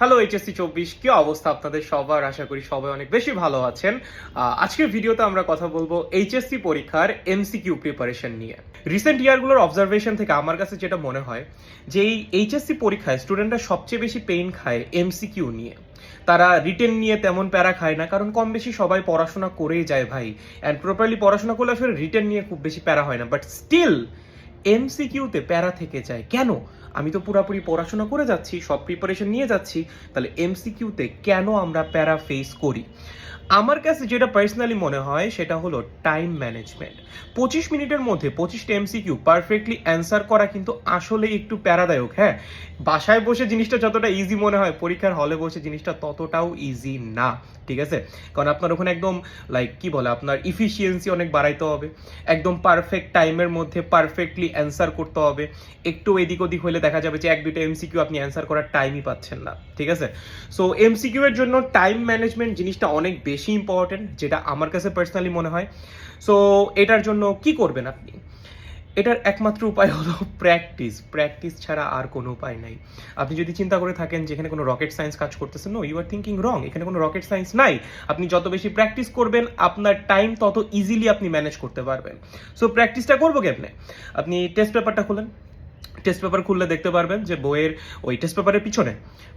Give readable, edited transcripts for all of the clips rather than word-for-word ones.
Hello HSC 24, কি অবস্থা আপনাদের সবার? আশা করি সবাই অনেক বেশি ভালো আছেন। আজকের ভিডিওতে আমরা কথা বলবো এইচএসসি পরীক্ষার এমসিকিউ প্রিপারেশন নিয়ে। রিসেন্ট ইয়ারগুলোর অবজারভেশন থেকে আমার কাছে যেটা মনে হয় যে এই এইচএসসি পরীক্ষায় স্টুডেন্টরা সবচেয়ে বেশি পেইন খায় এমসিকিউ নিয়ে। তারা রিটেন নিয়ে তেমন প্যারা খায় না, কারণ কম বেশি সবাই পড়াশোনা করেই যায় ভাই। অ্যান্ড প্রপারলি পড়াশোনা করলে আসলে রিটেন নিয়ে খুব বেশি প্যারা হয় না, বাট স্টিল এমসিকিউতে প্যারা থেকে যায় কেন? আমি তো পুরাপুরি পড়াশোনা করে যাচ্ছি, সব প্রিপারেশন নিয়ে যাচ্ছি, তাহলে এমসিকিউতে কেন আমরা প্যারা ফেস করি? আমার কাছে যেটা পার্সোনালি মনে হয় সেটা হলো টাইম ম্যানেজমেন্ট। 25 মিনিটের মধ্যে 25টা এমসিকিউ পারফেক্টলি অ্যান্সার করা কিন্তু আসলে একটু প্যারাদায়ক। হ্যাঁ, বাসায় বসে জিনিসটা যতটা ইজি মনে হয়, পরীক্ষার হলে বসে জিনিসটা ততটাও ইজি না। ঠিক আছে, কারণ আপনার ওখানে একদম লাইক কি বলে, আপনার ইফিসিয়েন্সি অনেক বাড়াইতে হবে, একদম পারফেক্ট টাইমের মধ্যে পারফেক্টলি অ্যান্সার করতে হবে। একটু এদিক ওদিক হলে দেখা যাবে যে 1-2টা এমসিকিউ আপনি অ্যান্সার করার টাইমই পাচ্ছেন না। ঠিক আছে, সো এমসিকিউ এর জন্য টাইম ম্যানেজমেন্ট জিনিসটা অনেক বেশি ইম্পর্টেন্ট, যেটা আমার কাছে পার্সোনালি মনে হয়। সো এটার জন্য কি করবেন আপনি? এটার একমাত্র উপায় হলো প্র্যাকটিস। প্র্যাকটিস ছাড়া আর কোনো উপায় নাই। আপনি যদি চিন্তা করে থাকেন যে এখানে কোনো রকেট সায়েন্স কাজ করতেছে, নো, ইউ আর থিঙ্কিং রং। এখানে কোনো রকেট সায়েন্স নাই। আপনি যত বেশি প্র্যাকটিস করবেন, আপনার টাইম তত ইজিলি আপনি ম্যানেজ করতে পারবেন। সো প্র্যাকটিসটা করবো কেমনে? আপনি টেস্ট পেপারটা খুলেন। টেস্ট পেপার খুললে দেখতে পারবেন যে বইয়ের ওই টেস্ট পেপারের পিছনে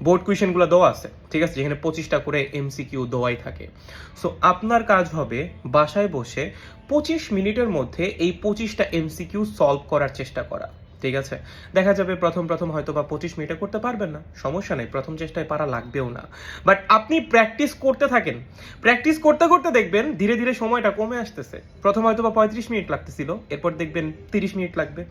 বোর্ড কুয়েশনগুলো দেওয়া আছে। ঠিক আছে, যেখানে 25টা করে এমসিকিউ দেওয়াই থাকে। সো আপনার কাজ হবে বাসায় বসে 25 মিনিটের মধ্যে এই 25টা এমসিকিউ সলভ করার চেষ্টা করা। ঠিক আছে, দেখা যাবে প্রথম প্রথম হয়তো বা 25 মিনিটে করতে পারবেন না, সমস্যা নেই, প্রথম চেষ্টায় পারা লাগবেও না। বাট আপনি প্র্যাকটিস করতে থাকেন। প্র্যাকটিস করতে করতে দেখবেন ধীরে ধীরে সময়টা কমে আসতেছে। প্রথম হয়তো বা 35 মিনিট লাগতেছিল, এরপর দেখবেন 30 মিনিট লাগবে,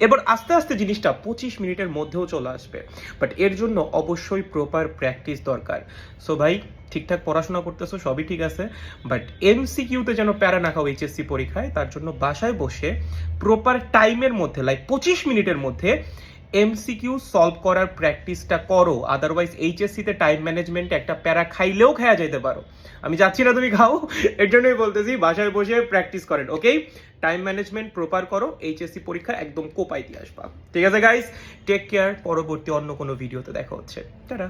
এরপর আস্তে আস্তে জিনিসটা 25 মিনিটের মধ্যেও চলে আসবে। বাট এর জন্য অবশ্যই প্রপার প্র্যাকটিস দরকার। সো ভাই, ঠিকঠাক পড়াশোনা করতেছো, সবই ঠিক আছে, বাট এমসিকিউতে যেন প্যারা না খাও এইচএসসি পরীক্ষায়। তার জন্য বাসায় বসে প্রপার টাইমের মধ্যে, লাইক 25 মিনিটের মধ্যে এমসিকিউ সলভ করার প্র্যাকটিসটা করো। আদারওয়াইজ এইচএসসিতে টাইম ম্যানেজমেন্টে একটা প্যারা খাইলেও খাওয়া যেতে পারো। আমি যাচ্ছি না তুমি খাও, এর জন্যই বলতেছি বাসায় বসে প্র্যাকটিস করেন। ওকে, টাইম ম্যানেজমেন্ট প্রপার করো, এইচএসসি পরীক্ষা একদম কোপাই দিয়ে আসবা। ঠিক আছে গাইস, টেক কেয়ার। পরবর্তী অন্য কোনো ভিডিওতে দেখা হচ্ছে। টাটা।